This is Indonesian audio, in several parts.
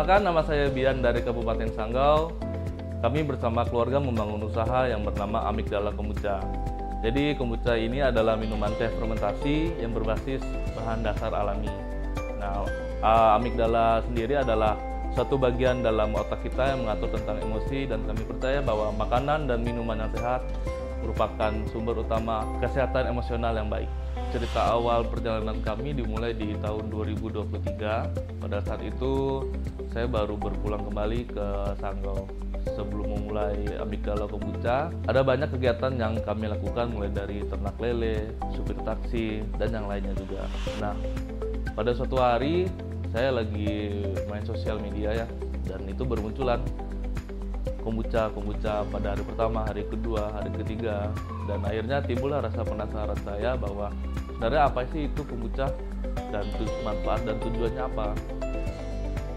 Perkenalkan, nama saya Bian dari Kabupaten Sanggau. Kami bersama keluarga membangun usaha yang bernama Amigdala Kombucha. Jadi kombucha ini adalah minuman teh fermentasi yang berbasis bahan dasar alami. Nah, amigdala sendiri adalah satu bagian dalam otak kita yang mengatur tentang emosi, dan kami percaya bahwa makanan dan minuman yang sehat merupakan sumber utama kesehatan emosional yang baik. Cerita awal perjalanan kami dimulai di tahun 2023. Pada saat itu saya baru berpulang kembali ke Sanggau. Sebelum memulai Amigdala Kombucha, ada banyak kegiatan yang kami lakukan, mulai dari ternak lele, supir taksi, dan yang lainnya juga. Nah, pada suatu hari saya lagi main sosial media ya, dan itu bermunculan kombucha pada hari pertama, hari kedua, hari ketiga, dan akhirnya timbullah rasa penasaran saya bahwa sebenarnya apa sih itu kombucha dan manfaat dan tujuannya apa.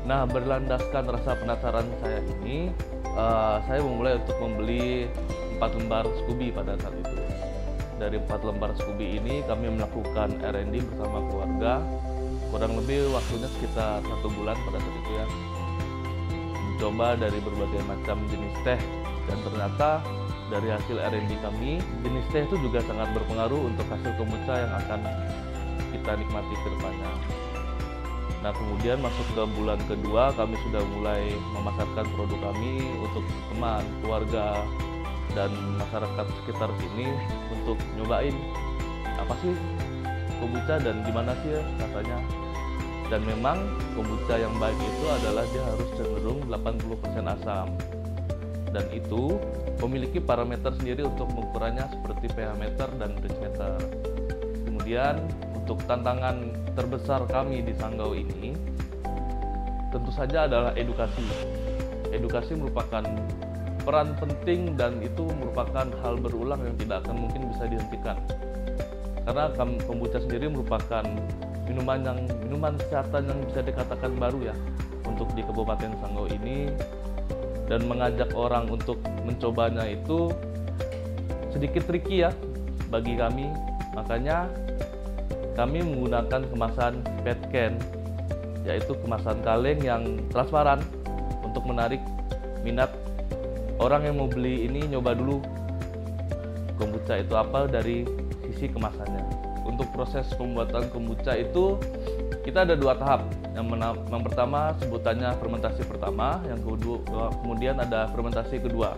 Nah, berlandaskan rasa penasaran saya ini, saya memulai untuk membeli 4 lembar Scooby pada saat itu. Dari 4 lembar Scooby ini kami melakukan R&D bersama keluarga, kurang lebih waktunya sekitar 1 bulan pada saat itu ya. Mencoba dari berbagai macam jenis teh, dan ternyata dari hasil R&D kami, jenis teh itu juga sangat berpengaruh untuk hasil kombucha yang akan kita nikmati ke depannya. Nah, kemudian masuk ke bulan kedua, kami sudah mulai memasarkan produk kami untuk teman, keluarga, dan masyarakat sekitar sini untuk nyobain apa sih kombucha dan gimana sih rasanya. Dan memang kombucha yang baik itu adalah dia harus cenderung 80% asam, dan itu memiliki parameter sendiri untuk mengukurannya seperti pH meter dan Brix meter. Kemudian untuk tantangan terbesar kami di Sanggau ini tentu saja adalah edukasi. Edukasi merupakan peran penting, dan itu merupakan hal berulang yang tidak akan mungkin bisa dihentikan. Karena kombucha sendiri merupakan minuman kesehatan yang bisa dikatakan baru ya untuk di Kabupaten Sanggau ini, dan mengajak orang untuk mencobanya itu sedikit tricky ya bagi kami. Makanya kami menggunakan kemasan PET can, yaitu kemasan kaleng yang transparan untuk menarik minat orang yang mau beli ini nyoba dulu kombucha itu apa dari sisi kemasannya. Untuk proses pembuatan kombucha itu kita ada 2 tahap. Yang pertama sebutannya fermentasi pertama, yang kedua kemudian ada fermentasi kedua.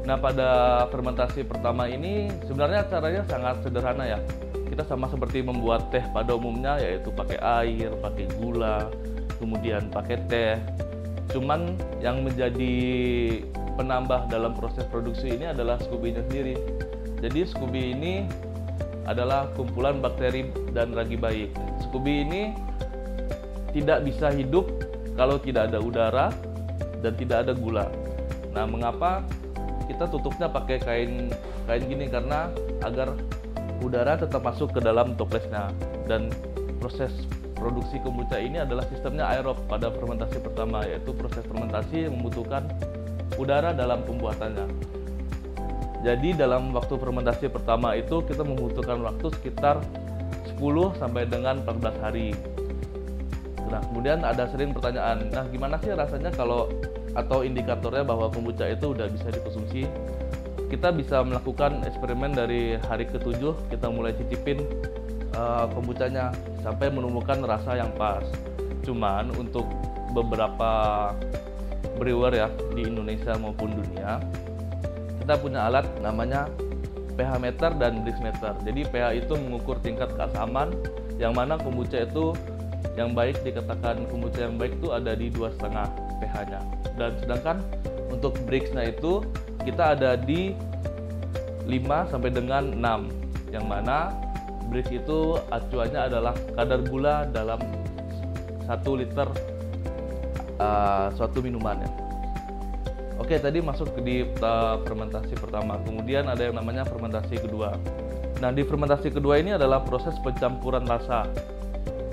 Nah, pada fermentasi pertama ini sebenarnya caranya sangat sederhana ya. Kita sama seperti membuat teh pada umumnya, yaitu pakai air, pakai gula, kemudian pakai teh. Cuman yang menjadi penambah dalam proses produksi ini adalah Scooby-nya sendiri. Jadi Scooby ini adalah kumpulan bakteri dan ragi baik. Scooby ini tidak bisa hidup kalau tidak ada udara dan tidak ada gula. Nah, mengapa kita tutupnya pakai kain gini? Karena agar udara tetap masuk ke dalam toplesnya. Dan proses produksi kombucha ini adalah sistemnya aerob pada fermentasi pertama, yaitu proses fermentasi yang membutuhkan udara dalam pembuatannya. Jadi dalam waktu fermentasi pertama itu kita membutuhkan waktu sekitar 10 sampai dengan 14 hari. Nah, kemudian ada sering pertanyaan, nah gimana sih rasanya kalau, atau indikatornya bahwa kombucha itu udah bisa dikonsumsi? Kita bisa melakukan eksperimen dari hari ke-7, kita mulai cicipin kombuchanya sampai menemukan rasa yang pas. Cuman untuk beberapa brewer ya di Indonesia maupun dunia, kita punya alat namanya pH meter dan Brix meter. Jadi pH itu mengukur tingkat keasaman, yang mana kombucha itu yang baik, dikatakan kombucha yang baik itu ada di 2,5 pH-nya. Dan sedangkan untuk Brix-nya itu kita ada di 5 sampai dengan 6, yang mana Brix itu acuannya adalah kadar gula dalam 1 liter suatu minuman ya. Oke, tadi masuk di fermentasi pertama, kemudian ada yang namanya fermentasi kedua. Nah, di fermentasi kedua ini adalah proses pencampuran rasa.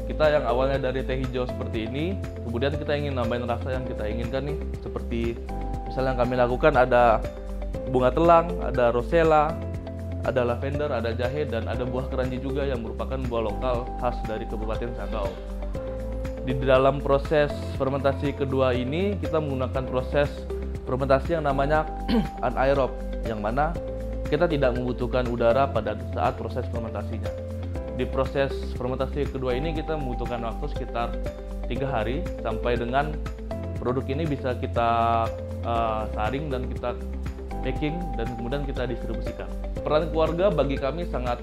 Kita yang awalnya dari teh hijau seperti ini, kemudian kita ingin nambahin rasa yang kita inginkan nih. Seperti misalnya yang kami lakukan ada bunga telang, ada rosella, ada lavender, ada jahe, dan ada buah keranji juga yang merupakan buah lokal khas dari Kabupaten Sanggau. Di dalam proses fermentasi kedua ini kita menggunakan proses fermentasi yang namanya anaerob, yang mana kita tidak membutuhkan udara pada saat proses fermentasinya. Di proses fermentasi kedua ini kita membutuhkan waktu sekitar 3 hari sampai dengan produk ini bisa kita saring dan kita packing dan kemudian kita distribusikan. Peran keluarga bagi kami sangat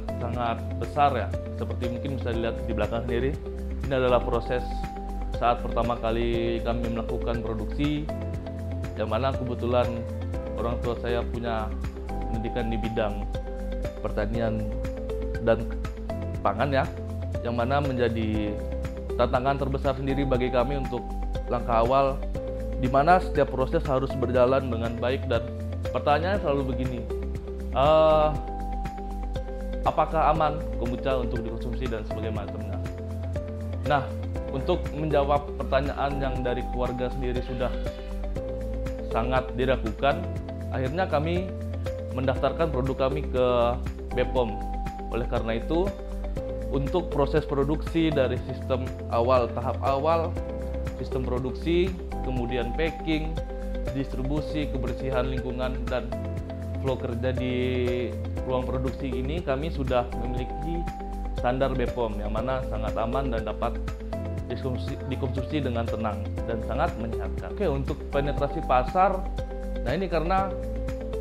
besar ya, seperti mungkin bisa dilihat di belakang sendiri. Ini adalah proses saat pertama kali kami melakukan produksi, yang mana kebetulan orang tua saya punya pendidikan di bidang pertanian dan pangan ya, yang mana menjadi tantangan terbesar sendiri bagi kami untuk langkah awal, di mana setiap proses harus berjalan dengan baik. Dan pertanyaannya selalu begini, apakah aman kombucha untuk dikonsumsi dan sebagainya macamnya. Nah, untuk menjawab pertanyaan yang dari keluarga sendiri sudah sangat diragukan, akhirnya kami mendaftarkan produk kami ke BPOM. Oleh karena itu, untuk proses produksi dari sistem awal, tahap awal, sistem produksi, kemudian packing, distribusi, kebersihan lingkungan, dan flow kerja di ruang produksi ini, kami sudah memiliki standar BPOM yang mana sangat aman dan dapat dikonsumsi dengan tenang dan sangat menyehatkan. Oke, untuk penetrasi pasar, nah ini karena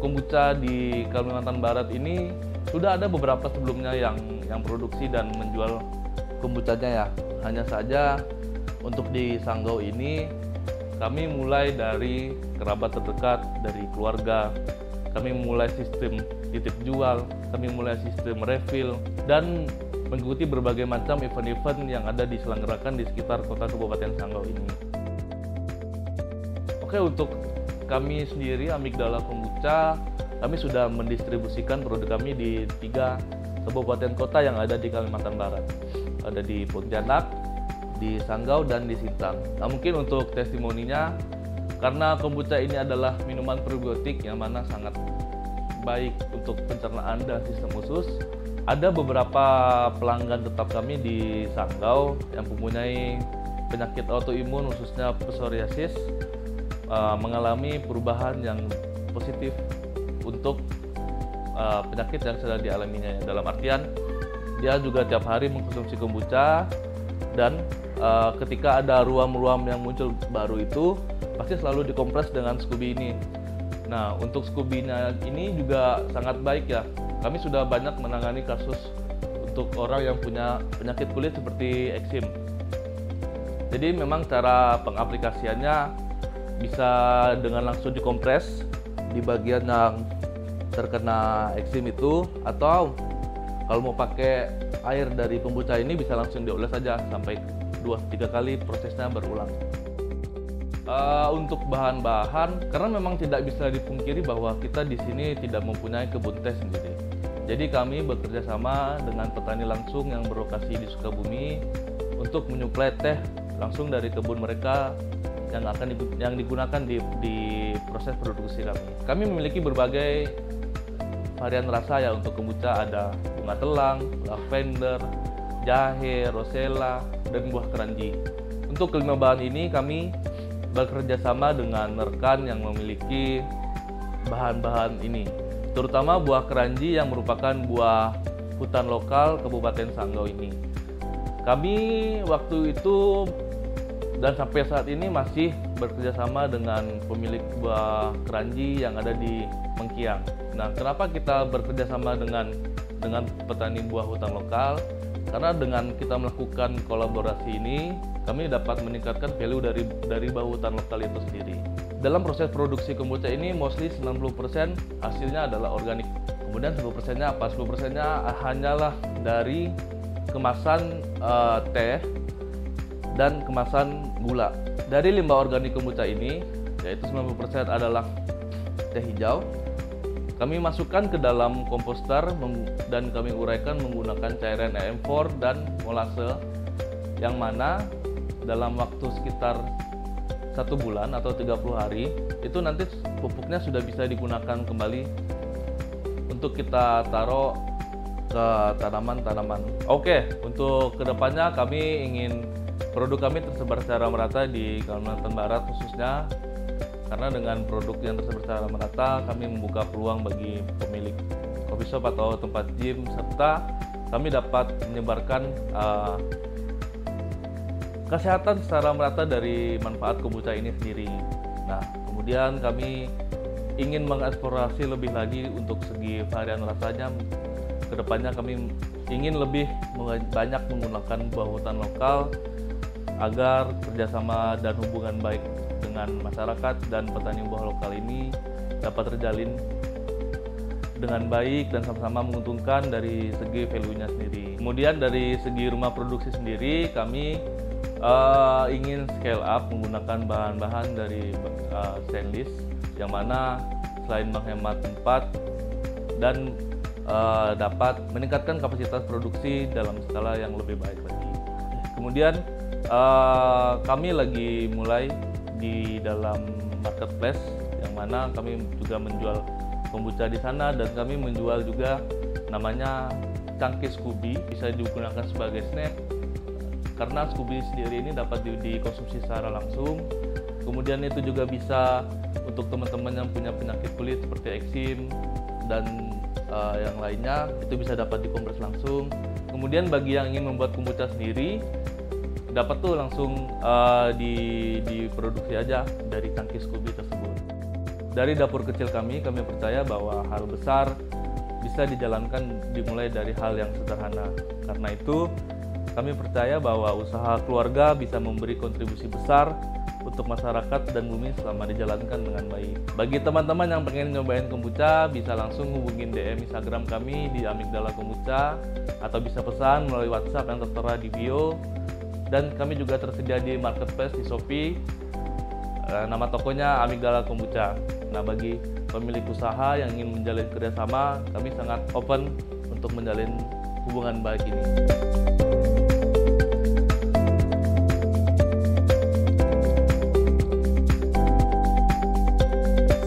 kombucha di Kalimantan Barat ini sudah ada beberapa sebelumnya yang produksi dan menjual kombuchanya ya. Hanya saja untuk di Sanggau ini kami mulai dari kerabat terdekat, dari keluarga. Kami mulai sistem titip jual, kami mulai sistem refill, dan mengikuti berbagai macam event-event yang ada diselenggarakan di sekitar kota Kabupaten Sanggau ini. Oke, untuk kami sendiri Amigdala Kombucha, kami sudah mendistribusikan produk kami di 3 kabupaten kota yang ada di Kalimantan Barat. Ada di Pontianak, di Sanggau, dan di Sintang. Nah, mungkin untuk testimoninya, karena kombucha ini adalah minuman probiotik yang mana sangat baik untuk pencernaan dan sistem usus, ada beberapa pelanggan tetap kami di Sanggau yang mempunyai penyakit autoimun khususnya psoriasis, mengalami perubahan yang positif untuk penyakit yang sedang dialaminya. Dalam artian dia juga tiap hari mengkonsumsi kombucha, dan ketika ada ruam-ruam yang muncul baru itu pasti selalu dikompres dengan Scooby ini. Nah, untuk Scooby-nya ini juga sangat baik ya. Kami sudah banyak menangani kasus untuk orang yang punya penyakit kulit seperti eksim. Jadi memang cara pengaplikasiannya bisa dengan langsung dikompres di bagian yang terkena eksim itu, atau kalau mau pakai air dari kombucha ini bisa langsung dioles saja sampai 2-3 kali prosesnya berulang. Untuk bahan-bahan, karena memang tidak bisa dipungkiri bahwa kita di sini tidak mempunyai kebun teh sendiri. Jadi kami bekerja sama dengan petani langsung yang berlokasi di Sukabumi untuk menyuplai teh langsung dari kebun mereka yang digunakan di proses produksi kami. Kami memiliki berbagai varian rasa ya untuk kombucha, ada bunga telang, lavender, jahe, rosella, dan buah keranji. Untuk kelima bahan ini kami bekerja sama dengan rekan yang memiliki bahan-bahan ini, terutama buah keranji yang merupakan buah hutan lokal Kabupaten Sanggau ini. Kami waktu itu dan sampai saat ini masih bekerja sama dengan pemilik buah keranji yang ada di Mengkiang. Nah, kenapa kita bekerja sama dengan petani buah hutan lokal? Karena dengan kita melakukan kolaborasi ini, kami dapat meningkatkan value dari buah hutan lokal itu sendiri. Dalam proses produksi kombucha ini, mostly 90% hasilnya adalah organik. Kemudian 10%-nya apa? 10%-nya hanyalah dari kemasan teh dan kemasan gula. Dari limbah organik kombucha ini, yaitu 90% adalah teh hijau, kami masukkan ke dalam komposter dan kami uraikan menggunakan cairan EM4 dan molase, yang mana dalam waktu sekitar 1 bulan atau 30 hari itu nanti pupuknya sudah bisa digunakan kembali untuk kita taruh ke tanaman-tanaman. Oke, untuk kedepannya kami ingin Produk kami tersebar secara merata di Kalimantan Barat khususnya, karena dengan produk yang tersebar secara merata kami membuka peluang bagi pemilik coffee shop atau tempat gym, serta kami dapat menyebarkan kesehatan secara merata dari manfaat kombucha ini sendiri. Nah, kemudian kami ingin mengeksplorasi lebih lagi untuk segi varian rasanya. Kedepannya kami ingin lebih banyak menggunakan buah hutan lokal agar kerjasama dan hubungan baik dengan masyarakat dan petani buah lokal ini dapat terjalin dengan baik dan sama-sama menguntungkan dari segi value-nya sendiri. Kemudian dari segi rumah produksi sendiri, kami ingin scale up menggunakan bahan-bahan dari stainless, yang mana selain menghemat tempat dan dapat meningkatkan kapasitas produksi dalam skala yang lebih baik lagi. Kemudian kami lagi mulai di dalam marketplace, yang mana kami juga menjual kombucha di sana, dan kami menjual juga namanya cangkir Scooby, bisa digunakan sebagai snack karena Scooby sendiri ini dapat dikonsumsi secara langsung. Kemudian itu juga bisa untuk teman-teman yang punya penyakit kulit seperti eksim dan yang lainnya, itu bisa dapat dikompres langsung. Kemudian bagi yang ingin membuat kombucha sendiri, dapat tuh langsung diproduksi aja dari cangkir Scooby tersebut. Dari dapur kecil kami percaya bahwa hal besar bisa dijalankan dimulai dari hal yang sederhana. Karena itu, kami percaya bahwa usaha keluarga bisa memberi kontribusi besar untuk masyarakat dan bumi selama dijalankan dengan baik. Bagi teman-teman yang pengen nyobain kombucha, bisa langsung hubungin DM Instagram kami di Amigdala Kombucha, atau bisa pesan melalui WhatsApp yang tertera di bio. Dan kami juga tersedia di marketplace di Shopee. Nama tokonya Amigdala Kombucha. Nah, bagi pemilik usaha yang ingin menjalin kerjasama, kami sangat open untuk menjalin hubungan baik ini.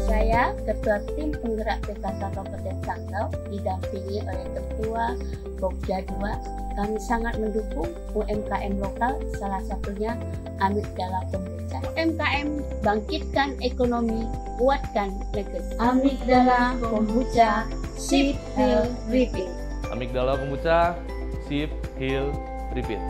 Saya, Ketua Tim Penggerak PKK Kabupaten Sanggau, didampingi oleh Ketua Pokja 2, kami sangat mendukung UMKM lokal, salah satunya Amigdala Kombucha. UMKM bangkitkan ekonomi, kuatkan negeri. Amigdala Kombucha, Sip, Heal, Repeat. Amigdala Kombucha, Sip, Heal, Repeat.